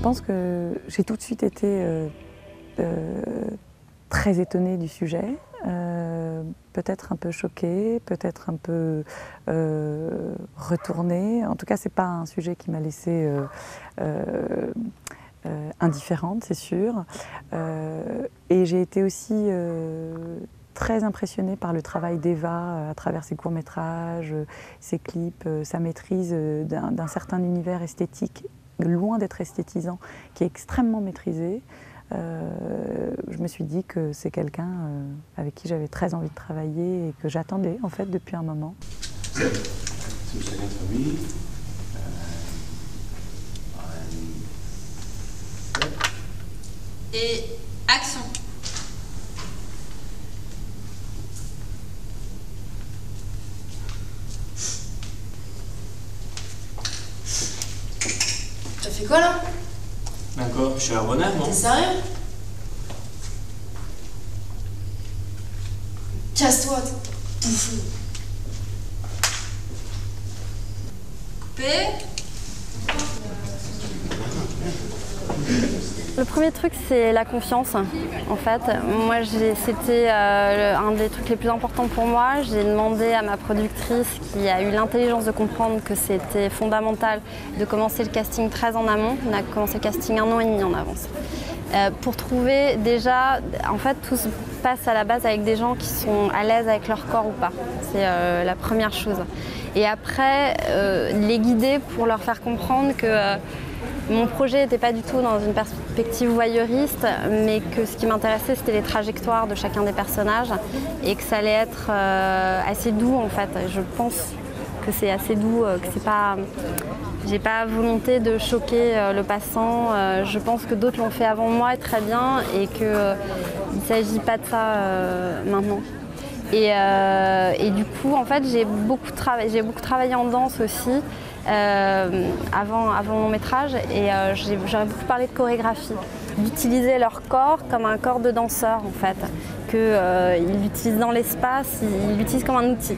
pense que j'ai tout de suite été très étonnée du sujet, peut-être un peu choquée, peut-être un peu retournée. En tout cas, ce n'est pas un sujet qui m'a laissée indifférente, c'est sûr. Et j'ai été aussi très impressionnée par le travail d'Eva à travers ses courts-métrages, ses clips, sa maîtrise d'un certain univers esthétique, loin d'être esthétisant, qui est extrêmement maîtrisé. Je me suis dit que c'est quelqu'un avec qui j'avais très envie de travailler et que j'attendais en fait depuis un moment. Et action. T'as fait quoi là? D'accord, je suis à Ronald, non? T'es sérieux? Casse-toi, bouffon. Coupé. Le premier truc, c'est la confiance, en fait. Moi, c'était un des trucs les plus importants pour moi. J'ai demandé à ma productrice, qui a eu l'intelligence de comprendre que c'était fondamental, de commencer le casting très en amont. On a commencé le casting 1 an et demi en avance. Pour trouver déjà, en fait, tout se passe à la base avec des gens qui sont à l'aise avec leur corps ou pas. C'est la première chose. Et après, les guider pour leur faire comprendre que mon projet n'était pas du tout dans une perspective voyeuriste, mais que ce qui m'intéressait, c'était les trajectoires de chacun des personnages et que ça allait être assez doux, en fait. Je pense que c'est assez doux, que c'est pas... J'ai pas volonté de choquer le passant. Je pense que d'autres l'ont fait avant moi et très bien et qu'il ne s'agit pas de ça maintenant. Et du coup, en fait, j'ai beaucoup travaillé en danse aussi. Avant mon métrage et j'aurais beaucoup parlé de chorégraphie, d'utiliser leur corps comme un corps de danseur en fait, qu'ils l'utilisent dans l'espace, ils l'utilisent comme un outil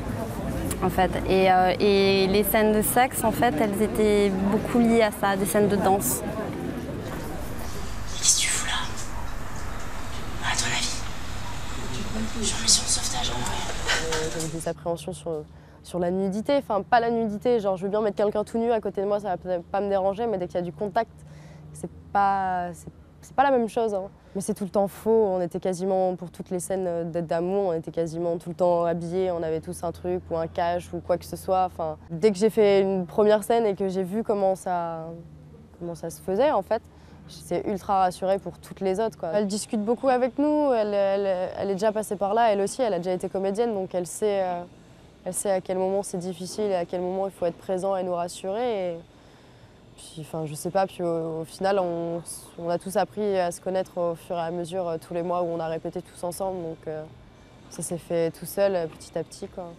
en fait. Et les scènes de sexe en fait, elles étaient beaucoup liées à ça, des scènes de danse. Qu'est-ce que tu fous là? À ton avis? Je suis en mission de sauvetage en vrai. J'avais des appréhensions sur la nudité, enfin pas la nudité, genre je veux bien mettre quelqu'un tout nu à côté de moi, ça va peut-être pas me déranger, mais dès qu'il y a du contact, c'est pas la même chose. Hein. Mais c'est tout le temps faux, on était quasiment, pour toutes les scènes d'amour, on était quasiment tout le temps habillés, on avait tous un truc ou un cache ou quoi que ce soit. Enfin, dès que j'ai fait une première scène et que j'ai vu comment ça se faisait en fait, j'étais ultra rassurée pour toutes les autres. Quoi. Elle discute beaucoup avec nous, elle est déjà passée par là, elle aussi, elle a déjà été comédienne, donc elle sait à quel moment c'est difficile et à quel moment il faut être présent et nous rassurer. Et puis, enfin, je sais pas, puis au final, on a tous appris à se connaître au fur et à mesure, tous les mois où on a répété tous ensemble. Donc ça s'est fait tout seul, petit à petit. Quoi.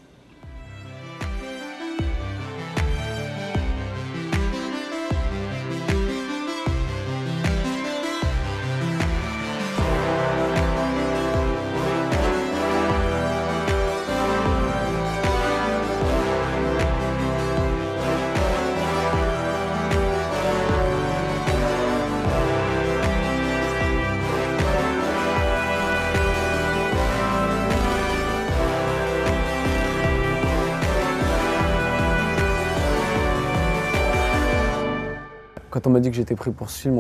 Quand on m'a dit que j'étais pris pour ce film,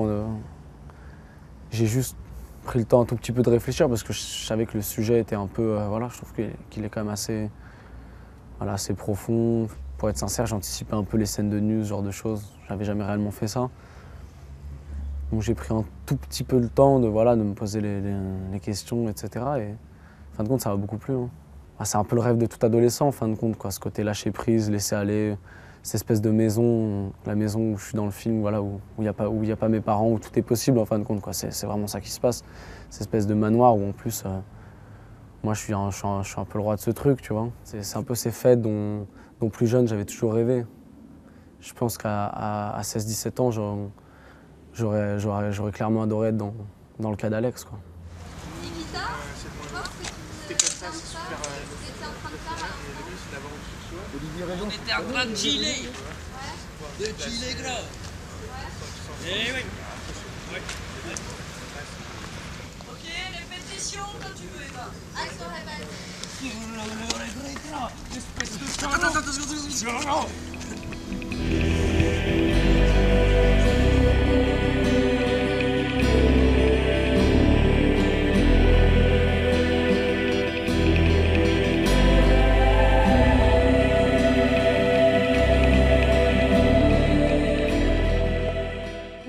j'ai juste pris le temps un tout petit peu de réfléchir parce que je savais que le sujet était un peu, voilà, je trouve qu'il est quand même assez profond. Pour être sincère, j'anticipais un peu les scènes de news, ce genre de choses. J'avais jamais réellement fait ça. Donc j'ai pris un tout petit peu le temps de me poser les questions, etc. Et en fin de compte, ça m'a beaucoup plu. Hein. C'est un peu le rêve de tout adolescent, en fin de compte, quoi. Ce côté lâcher prise, laisser aller. Cette espèce de maison, la maison où je suis dans le film, voilà, où il n'y a pas mes parents, où tout est possible en fin de compte. C'est vraiment ça qui se passe. Cette espèce de manoir où en plus, moi je suis un peu le roi de ce truc, tu vois. C'est un peu ces fêtes dont plus jeune j'avais toujours rêvé. Je pense qu'à 16-17 ans, j'aurais clairement adoré être dans le cas d'Alex, quoi. On était en train de chiller. De chiller grave. Eh oui. Ok, répétition quand tu veux, Eva. Action, répète.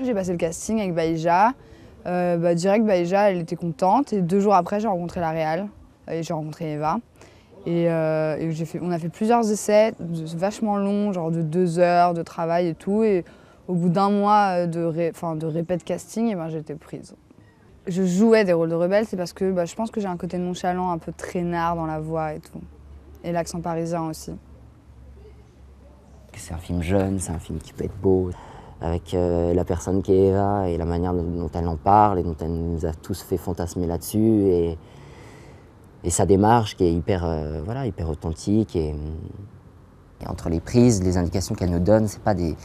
J'ai passé le casting avec Baïja. Direct, Baïja, elle était contente. Et 2 jours après, j'ai rencontré la réal et j'ai rencontré Eva. On a fait plusieurs essais, vachement longs, genre de 2 heures de travail et tout. Et au bout d'1 mois de répète casting, j'ai été prise. Je jouais des rôles de rebelle, c'est parce que je pense que j'ai un côté nonchalant, un peu traînard dans la voix et tout. Et l'accent parisien aussi. C'est un film jeune, c'est un film qui peut être beau. Avec la personne qui est Eva et la manière dont elle en parle et dont elle nous a tous fait fantasmer là-dessus. Et sa démarche qui est hyper authentique. Et entre les prises, les indications qu'elle nous donne, c'est pas des...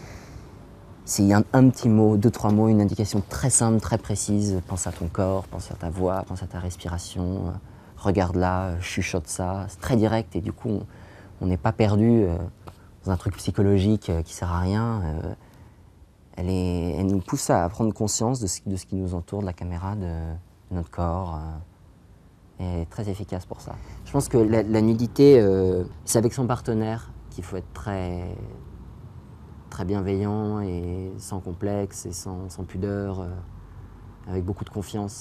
C'est un petit mot, 2-3 mots, une indication très simple, très précise. Pense à ton corps, pense à ta voix, pense à ta respiration. Regarde là, chuchote ça. C'est très direct et du coup, on n'est pas perdu dans un truc psychologique qui sert à rien. Elle nous pousse à prendre conscience de ce qui nous entoure, de la caméra, de notre corps. Elle est très efficace pour ça. Je pense que la nudité, c'est avec son partenaire qu'il faut être très bienveillant et sans complexe et sans pudeur, avec beaucoup de confiance.